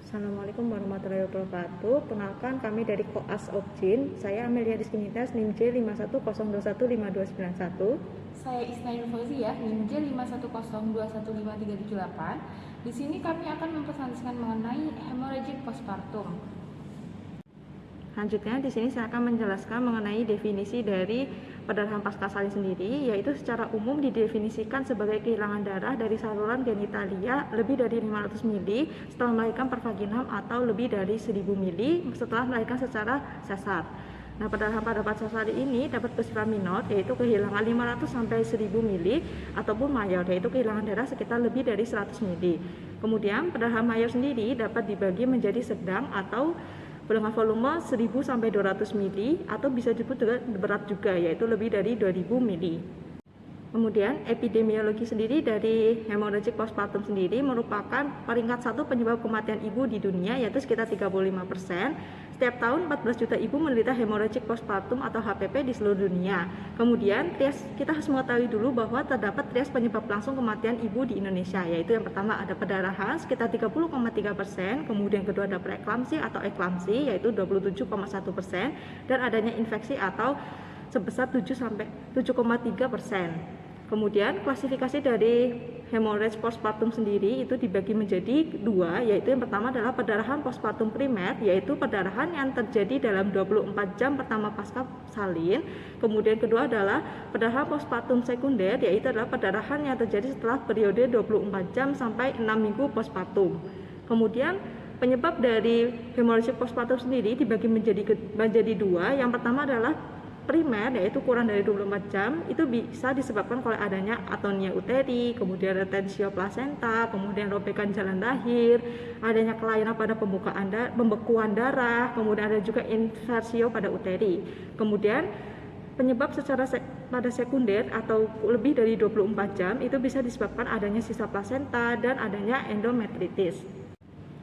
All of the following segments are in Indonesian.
Assalamualaikum warahmatullahi wabarakatuh. Kenalkan, kami dari Koas Objin. Saya Amelia Rizkinitas, NIM J51021521. Saya Isnail Fauzia, NIM J51021538. Di sini kami akan mempresentasikan mengenai hemorrhagic postpartum. Selanjutnya, di sini saya akan menjelaskan mengenai definisi dari perdarahan pasca salin sendiri, yaitu secara umum didefinisikan sebagai kehilangan darah dari saluran genitalia lebih dari 500 mili setelah melahirkan per vaginam atau lebih dari 1000 mili setelah melahirkan secara sesar. Nah, perdarahan pada pasca salin ini dapat bersifat minor, yaitu kehilangan 500 sampai 1000 mili, ataupun mayor, yaitu kehilangan darah sekitar lebih dari 100 mili. Kemudian, perdarahan mayor sendiri dapat dibagi menjadi sedang atau dengan volume 1000 sampai 200 mili, atau bisa disebut juga berat juga, yaitu lebih dari 2000 mili. Kemudian epidemiologi sendiri dari hemorrhagic postpartum sendiri merupakan peringkat 1 penyebab kematian ibu di dunia, yaitu sekitar 35%. Setiap tahun 14 juta ibu menderita hemorrhagic postpartum atau HPP di seluruh dunia. Kemudian kita harus mengetahui dulu bahwa terdapat trias penyebab langsung kematian ibu di Indonesia, yaitu yang pertama ada perdarahan sekitar 30,3%, kemudian kedua ada preeklamsi atau eklamsi yaitu 27,1%, dan adanya infeksi atau sebesar 7,3%. Kemudian klasifikasi dari hemorrhage postpartum sendiri itu dibagi menjadi dua, yaitu yang pertama adalah perdarahan postpartum primer, yaitu perdarahan yang terjadi dalam 24 jam pertama pasca salin. Kemudian kedua adalah perdarahan postpartum sekunder, yaitu adalah perdarahan yang terjadi setelah periode 24 jam sampai 6 minggu postpartum. Kemudian penyebab dari hemorrhagic postpartum sendiri dibagi menjadi dua. Yang pertama adalah primer, yaitu kurang dari 24 jam, itu bisa disebabkan oleh adanya atonia uteri, kemudian retensio plasenta, kemudian robekan jalan lahir, adanya kelainan pada pembekuan darah, kemudian ada juga inversio pada uteri. Kemudian penyebab pada sekunder atau lebih dari 24 jam itu bisa disebabkan adanya sisa plasenta dan adanya endometritis.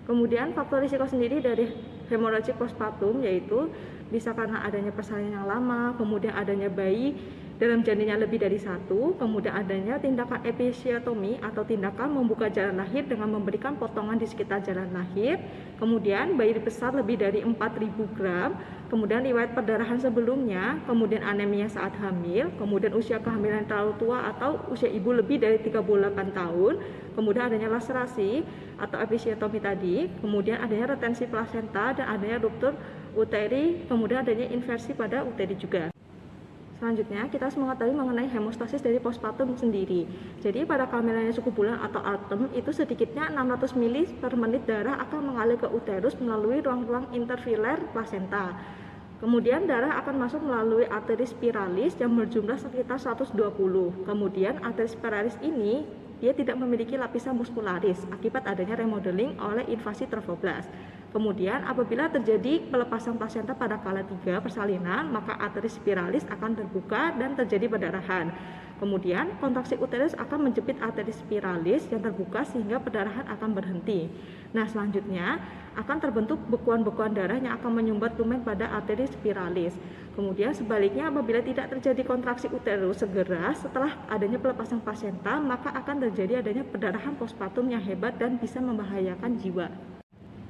Kemudian faktor risiko sendiri dari hemorrhagic postpartum yaitu bisa karena adanya persalinan yang lama, kemudian adanya bayi dalam janinnya lebih dari satu, kemudian adanya tindakan episiotomi atau tindakan membuka jalan lahir dengan memberikan potongan di sekitar jalan lahir, kemudian bayi besar lebih dari 4000 gram, kemudian riwayat perdarahan sebelumnya, kemudian anemia saat hamil, kemudian usia kehamilan terlalu tua atau usia ibu lebih dari 38 tahun, kemudian adanya laserasi atau episiotomi tadi, kemudian adanya retensi plasenta dan adanya ruptur uteri, kemudian adanya inversi pada uteri juga. Selanjutnya, kita harus mengetahui mengenai hemostasis dari postpartum sendiri. Jadi, pada kehamilannya suku bulan atau autumn, itu sedikitnya 600 ml per menit darah akan mengalir ke uterus melalui ruang-ruang interfilar plasenta. Kemudian darah akan masuk melalui arteris spiralis yang berjumlah sekitar 120. Kemudian arteris spiralis ini dia tidak memiliki lapisan muskularis akibat adanya remodeling oleh invasi trofoblas. Kemudian apabila terjadi pelepasan plasenta pada kala 3 persalinan, maka arteris spiralis akan terbuka dan terjadi perdarahan. Kemudian kontraksi uterus akan menjepit arteris spiralis yang terbuka sehingga perdarahan akan berhenti. Nah, selanjutnya akan terbentuk bekuan-bekuan darah yang akan menyumbat lumen pada arteris spiralis. Kemudian sebaliknya apabila tidak terjadi kontraksi uterus segera setelah adanya pelepasan plasenta, maka akan terjadi adanya perdarahan postpartum yang hebat dan bisa membahayakan jiwa.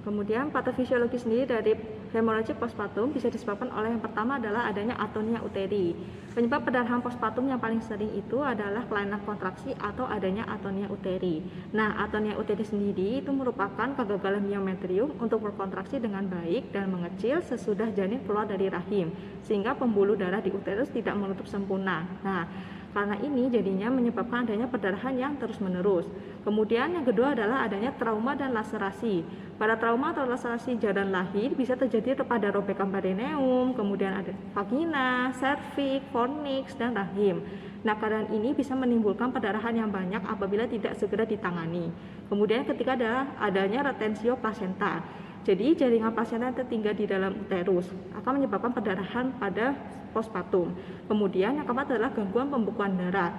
Kemudian patofisiologi sendiri dari hemorrhagic postpartum bisa disebabkan oleh yang pertama adalah adanya atonia uteri. Penyebab perdarahan postpartum yang paling sering itu adalah kelainan kontraksi atau adanya atonia uteri. Nah, atonia uteri sendiri itu merupakan kegagalan miometrium untuk berkontraksi dengan baik dan mengecil sesudah janin keluar dari rahim, sehingga pembuluh darah di uterus tidak menutup sempurna. Nah, karena ini jadinya menyebabkan adanya perdarahan yang terus-menerus. Kemudian yang kedua adalah adanya trauma dan laserasi. Pada trauma atau laserasi jalan lahir bisa terjadi pada robekan perineum, kemudian ada vagina, serviks, fornix, dan rahim. Nah, keadaan ini bisa menimbulkan perdarahan yang banyak apabila tidak segera ditangani. Kemudian ketiga adalah adanya retensio plasenta. Jadi jaringan plasenta yang tertinggal di dalam uterus akan menyebabkan perdarahan pada postpartum. Kemudian yang keempat adalah gangguan pembekuan darah.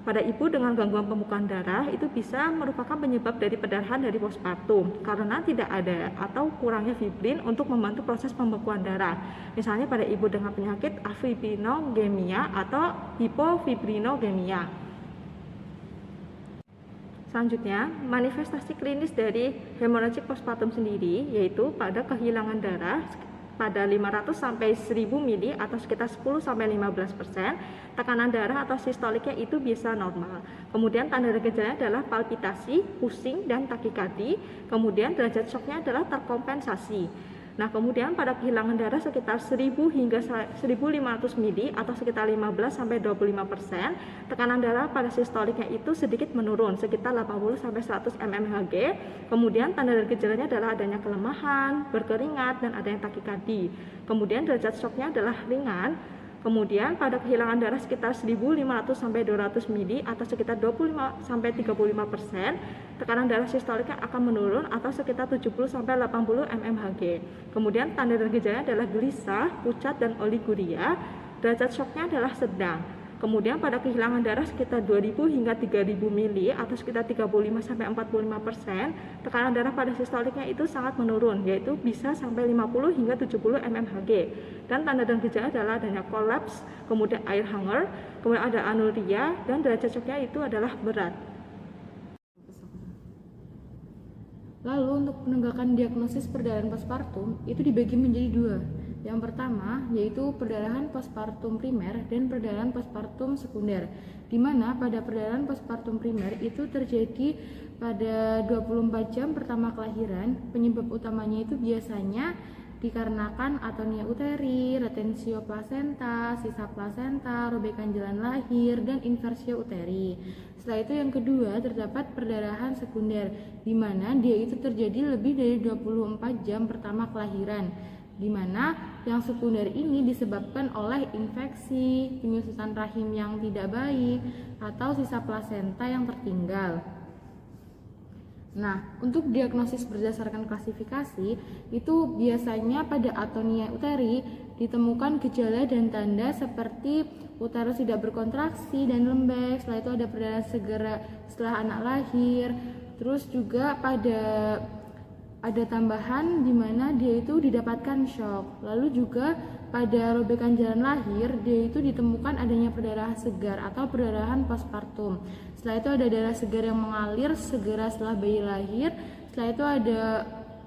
Pada ibu dengan gangguan pembekuan darah itu bisa merupakan penyebab dari perdarahan dari postpartum karena tidak ada atau kurangnya fibrin untuk membantu proses pembekuan darah. Misalnya pada ibu dengan penyakit afibrinogemia atau hipofibrinogemia. Selanjutnya, manifestasi klinis dari hemorrhagic postpartum sendiri yaitu pada kehilangan darah pada 500 sampai 1000 mili atau sekitar 10 sampai 15%, tekanan darah atau sistoliknya itu bisa normal. Kemudian tanda dan gejalanya adalah palpitasi, pusing dan takikardi. Kemudian derajat shocknya adalah terkompensasi. Nah, kemudian pada kehilangan darah sekitar 1000 hingga 1500 mili atau sekitar 15 sampai 25%, tekanan darah pada sistoliknya itu sedikit menurun sekitar 80 sampai 100 mmHg. Kemudian tanda dan gejalanya adalah adanya kelemahan, berkeringat dan adanya takikardi. Kemudian derajat shocknya adalah ringan. Kemudian pada kehilangan darah sekitar 1500 sampai 200 mili atau sekitar 25 sampai 35%, tekanan darah sistoliknya akan menurun atau sekitar 70 sampai 80 mmHg. Kemudian tanda dan gejalanya adalah gelisah, pucat dan oliguria. Derajat shocknya adalah sedang. Kemudian pada kehilangan darah sekitar 2000 hingga 3000 mili atau sekitar 35 sampai 45%, tekanan darah pada sistoliknya itu sangat menurun, yaitu bisa sampai 50 hingga 70 mmHg. Dan tanda dan gejala adalah adanya kolaps, kemudian air hunger, kemudian ada anuria, dan derajat shocknya itu adalah berat. Lalu untuk penegakan diagnosis perdarahan postpartum itu dibagi menjadi dua. Yang pertama yaitu perdarahan postpartum primer dan perdarahan postpartum sekunder, di mana pada perdarahan postpartum primer itu terjadi pada 24 jam pertama kelahiran. Penyebab utamanya itu biasanya dikarenakan atonia uteri, retensio plasenta, sisa plasenta, robekan jalan lahir, dan inversio uteri. Setelah itu yang kedua terdapat perdarahan sekunder, di mana dia itu terjadi lebih dari 24 jam pertama kelahiran, di mana yang sekunder ini disebabkan oleh infeksi, penyusutan rahim yang tidak baik, atau sisa plasenta yang tertinggal. Nah, untuk diagnosis berdasarkan klasifikasi, itu biasanya pada atonia uteri ditemukan gejala dan tanda seperti uterus tidak berkontraksi dan lembek, setelah itu ada perdarahan segera setelah anak lahir, terus juga ada tambahan di mana dia itu didapatkan shock. Lalu juga pada robekan jalan lahir dia itu ditemukan adanya perdarahan segar atau perdarahan postpartum. Setelah itu ada darah segar yang mengalir segera setelah bayi lahir. Setelah itu ada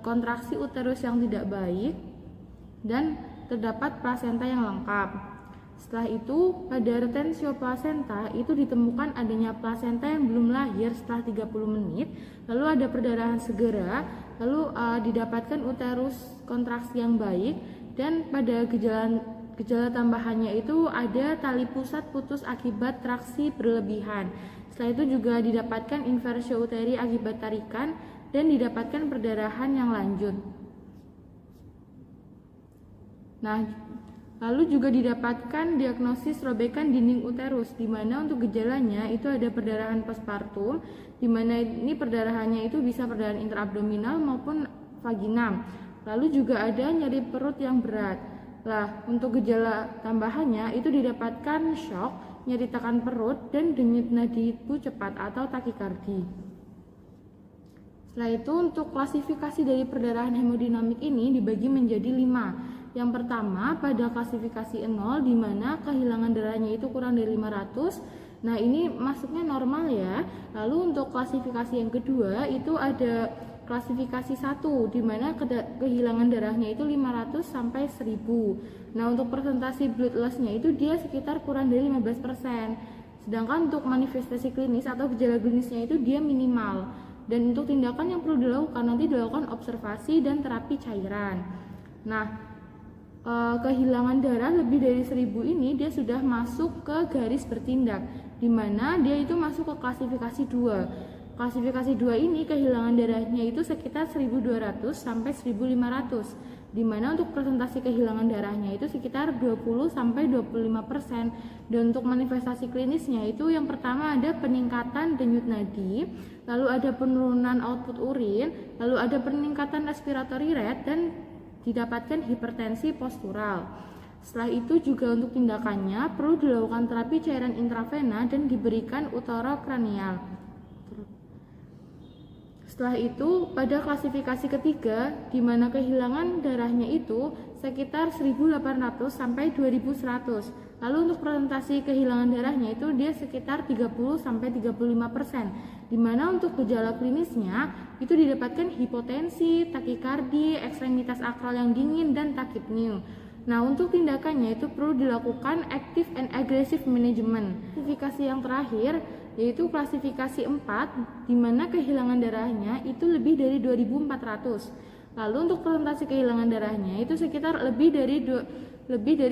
kontraksi uterus yang tidak baik dan terdapat plasenta yang lengkap. Setelah itu pada retensio plasenta itu ditemukan adanya plasenta yang belum lahir setelah 30 menit. Lalu ada perdarahan segera, lalu didapatkan uterus kontraksi yang baik, dan pada gejala tambahannya itu ada tali pusat putus akibat traksi berlebihan. Setelah itu juga didapatkan inversio uteri akibat tarikan dan didapatkan perdarahan yang lanjut. Nah, lalu juga didapatkan diagnosis robekan dinding uterus, di mana untuk gejalanya itu ada perdarahan postpartum, di mana ini perdarahannya itu bisa perdarahan intraabdominal maupun vaginam. Lalu juga ada nyeri perut yang berat. Nah, untuk gejala tambahannya itu didapatkan shock, nyeri tekan perut, dan denyut nadi itu cepat atau takikardi. Setelah itu untuk klasifikasi dari perdarahan hemodinamik ini dibagi menjadi 5. Yang pertama pada klasifikasi 0, di mana kehilangan darahnya itu kurang dari 500. Nah, ini masuknya normal ya. Lalu untuk klasifikasi yang kedua itu ada klasifikasi 1, di mana kehilangan darahnya itu 500 sampai 1000. Nah, untuk persentase blood loss-nya itu dia sekitar kurang dari 15%. Sedangkan untuk manifestasi klinis atau gejala klinisnya itu dia minimal. Dan untuk tindakan yang perlu dilakukan nanti dilakukan observasi dan terapi cairan. Nah, kehilangan darah lebih dari 1000 ini dia sudah masuk ke garis bertindak, di mana dia itu masuk ke klasifikasi 2. Klasifikasi 2 ini kehilangan darahnya itu sekitar 1200 sampai 1500, di mana untuk presentasi kehilangan darahnya itu sekitar 20 sampai 25%. Dan untuk manifestasi klinisnya itu yang pertama ada peningkatan denyut nadi, lalu ada penurunan output urin, lalu ada peningkatan respiratory rate, dan didapatkan hipertensi postural. Setelah itu juga untuk tindakannya perlu dilakukan terapi cairan intravena dan diberikan uterokranial. Setelah itu, pada klasifikasi ketiga, di mana kehilangan darahnya itu sekitar 1.800 sampai 2.100. Lalu untuk presentasi kehilangan darahnya itu dia sekitar 30 sampai 35%. Di mana untuk gejala klinisnya itu didapatkan hipotensi, takikardi, ekstremitas akral yang dingin, dan takipneu. Nah, untuk tindakannya itu perlu dilakukan active and aggressive management. Klasifikasi yang terakhir yaitu klasifikasi 4, di mana kehilangan darahnya itu lebih dari 2.400. Lalu untuk presentasi kehilangan darahnya itu sekitar lebih dari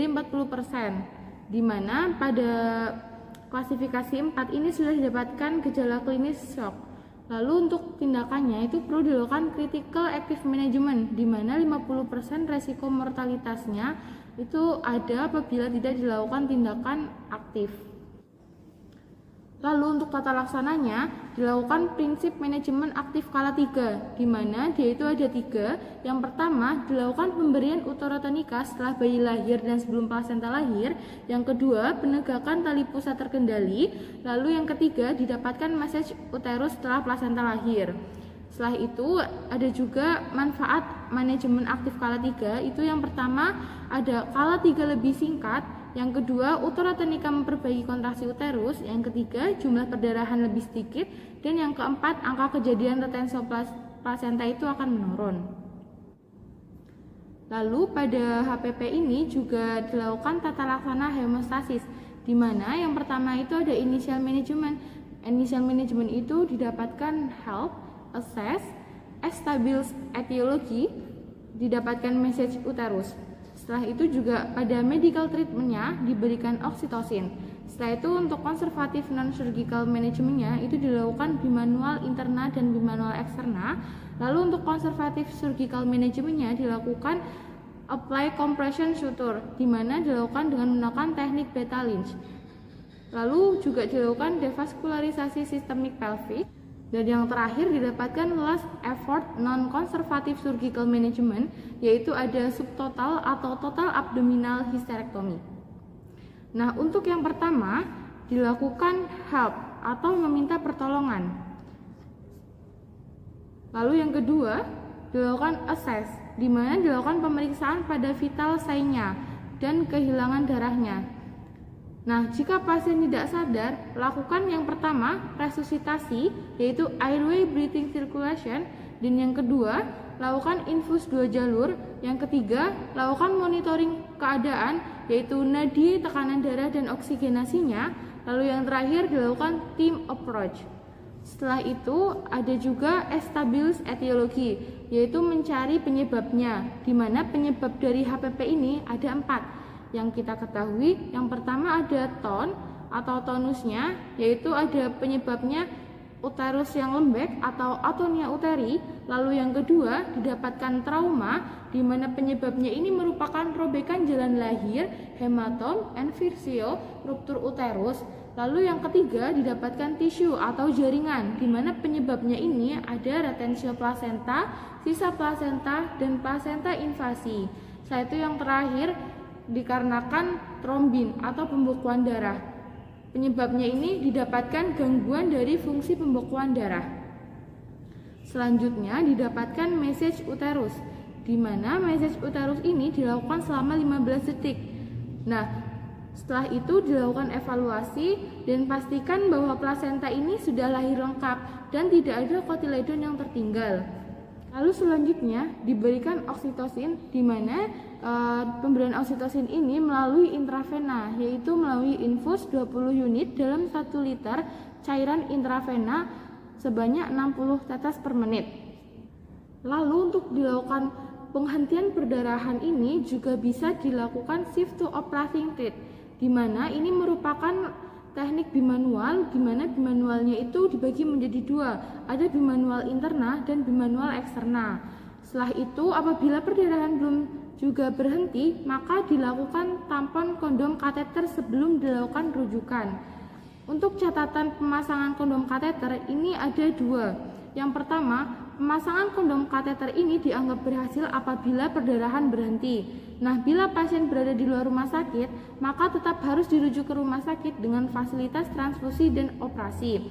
40%, di mana pada klasifikasi 4 ini sudah didapatkan gejala klinis shock. Lalu untuk tindakannya itu perlu dilakukan critical active management, di mana 50% resiko mortalitasnya itu ada apabila tidak dilakukan tindakan aktif. Lalu untuk tata laksananya dilakukan prinsip manajemen aktif skala 3, di mana dia itu ada 3. Yang pertama dilakukan pemberian uterotonika setelah bayi lahir dan sebelum plasenta lahir. Yang kedua penegakan tali pusat terkendali. Lalu yang ketiga didapatkan massage uterus setelah plasenta lahir. Setelah itu ada juga manfaat manajemen aktif skala 3. Itu yang pertama ada skala 3 lebih singkat. Yang kedua, uterotonika memperbaiki kontraksi uterus. Yang ketiga, jumlah perdarahan lebih sedikit. Dan yang keempat, angka kejadian retensio plasenta itu akan menurun. Lalu pada HPP ini juga dilakukan tata laksana hemostasis, di mana yang pertama itu ada initial management. Initial management itu didapatkan help, assess, establish etiology, didapatkan message uterus. Setelah itu juga pada medical treatmentnya diberikan oksitosin. Setelah itu untuk konservatif non-surgical manajemennya itu dilakukan bimanual interna dan bimanual eksterna. Lalu untuk konservatif surgical manajemennya dilakukan apply compression suture, di mana dilakukan dengan menggunakan teknik beta Lynch. Lalu juga dilakukan devaskularisasi sistemik pelvic. Dan yang terakhir didapatkan last effort non-conservative surgical management, yaitu ada subtotal atau total abdominal hysterectomy. Nah, untuk yang pertama dilakukan help atau meminta pertolongan. Lalu yang kedua dilakukan assess, di mana dilakukan pemeriksaan pada vital sign-nya dan kehilangan darahnya. Nah, jika pasien tidak sadar, lakukan yang pertama resusitasi, yaitu airway breathing circulation, dan yang kedua lakukan infus 2 jalur, yang ketiga lakukan monitoring keadaan, yaitu nadi, tekanan darah, dan oksigenasinya, lalu yang terakhir dilakukan team approach. Setelah itu ada juga establish etiology, yaitu mencari penyebabnya, di mana penyebab dari HPP ini ada 4 yang kita ketahui. Yang pertama ada tone atau tonusnya, yaitu ada penyebabnya uterus yang lembek atau atonia uteri. Lalu yang kedua didapatkan trauma, di mana penyebabnya ini merupakan robekan jalan lahir, hematom, inversio, ruptur uterus. Lalu yang ketiga didapatkan tisu atau jaringan, di mana penyebabnya ini ada retensio plasenta, sisa plasenta, dan plasenta invasi. Setelah itu yang terakhir dikarenakan trombin atau pembekuan darah. Penyebabnya ini didapatkan gangguan dari fungsi pembekuan darah. Selanjutnya didapatkan message uterus, di mana message uterus ini dilakukan selama 15 detik. Nah, setelah itu dilakukan evaluasi dan pastikan bahwa plasenta ini sudah lahir lengkap dan tidak ada kotiledon yang tertinggal. Lalu selanjutnya diberikan oksitosin, di mana pemberian oksitosin ini melalui intravena, yaitu melalui infus 20 unit dalam 1 liter cairan intravena sebanyak 60 tetes per menit. Lalu untuk dilakukan penghentian perdarahan ini juga bisa dilakukan shift to operating treat, di mana ini merupakan teknik bimanual, di mana bimanualnya itu dibagi menjadi 2, ada bimanual interna dan bimanual eksterna. Setelah itu apabila perdarahan belum juga berhenti, maka dilakukan tampon kondom kateter sebelum dilakukan rujukan. Untuk catatan pemasangan kondom kateter ini ada 2. Yang pertama, pemasangan kondom kateter ini dianggap berhasil apabila perdarahan berhenti. Nah, bila pasien berada di luar rumah sakit, maka tetap harus dirujuk ke rumah sakit dengan fasilitas transfusi dan operasi.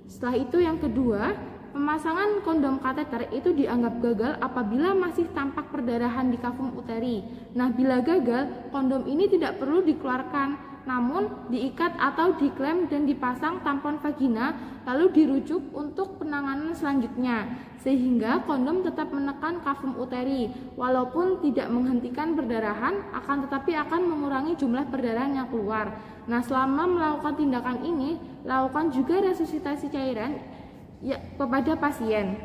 Setelah itu yang kedua, Pemasangan kondom kateter itu dianggap gagal apabila masih tampak perdarahan di kavum uteri. Nah, bila gagal, kondom ini tidak perlu dikeluarkan, namun diikat atau diklem dan dipasang tampon vagina, lalu dirujuk untuk penanganan selanjutnya, sehingga kondom tetap menekan kavum uteri, walaupun tidak menghentikan perdarahan, akan tetapi akan mengurangi jumlah perdarahan yang keluar. Nah, selama melakukan tindakan ini, lakukan juga resusitasi cairan kepada pasien.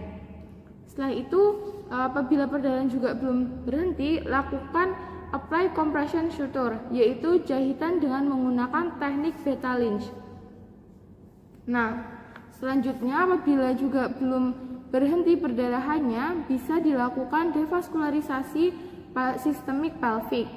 Setelah itu, apabila perdarahan juga belum berhenti, lakukan apply compression suture, yaitu jahitan dengan menggunakan teknik beta lynch. Nah, selanjutnya apabila juga belum berhenti perdarahannya, bisa dilakukan devaskularisasi sistemik pelvic.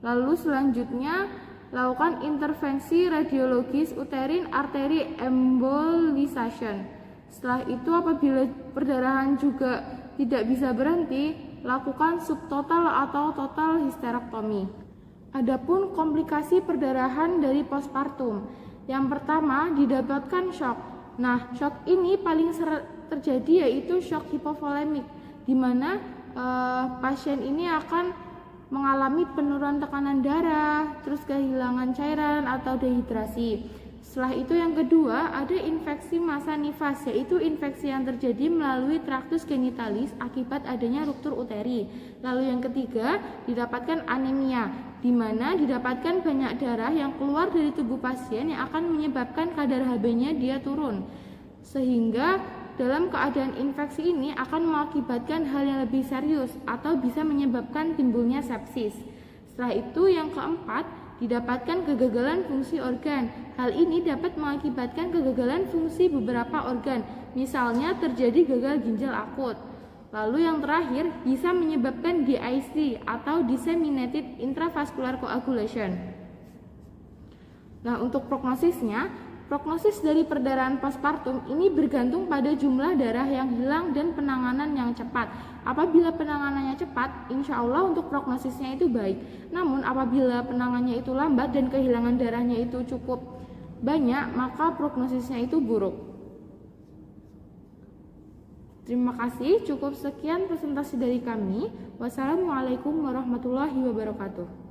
Lalu selanjutnya lakukan intervensi radiologis uterine artery embolization. Setelah itu apabila perdarahan juga tidak bisa berhenti, lakukan subtotal atau total histerektomi. Adapun komplikasi perdarahan dari postpartum, yang pertama didapatkan shock. Nah, shock ini paling terjadi yaitu shock hipovolemik, di mana pasien ini akan mengalami penurunan tekanan darah, terus kehilangan cairan atau dehidrasi. Setelah itu yang kedua ada infeksi massa nifas, yaitu infeksi yang terjadi melalui traktus genitalis akibat adanya ruptur uteri. Lalu yang ketiga didapatkan anemia, di mana didapatkan banyak darah yang keluar dari tubuh pasien yang akan menyebabkan kadar Hb-nya dia turun. Sehingga dalam keadaan infeksi ini akan mengakibatkan hal yang lebih serius atau bisa menyebabkan timbulnya sepsis. Setelah itu yang keempat didapatkan kegagalan fungsi organ. Hal ini dapat mengakibatkan kegagalan fungsi beberapa organ, misalnya terjadi gagal ginjal akut. Lalu yang terakhir bisa menyebabkan DIC atau disseminated intravascular coagulation. Nah, untuk prognosisnya, prognosis dari perdarahan postpartum ini bergantung pada jumlah darah yang hilang dan penanganan yang cepat. Apabila penanganannya cepat, insya Allah untuk prognosisnya itu baik. Namun apabila penanganannya itu lambat dan kehilangan darahnya itu cukup banyak, maka prognosisnya itu buruk. Terima kasih, cukup sekian presentasi dari kami. Wassalamualaikum warahmatullahi wabarakatuh.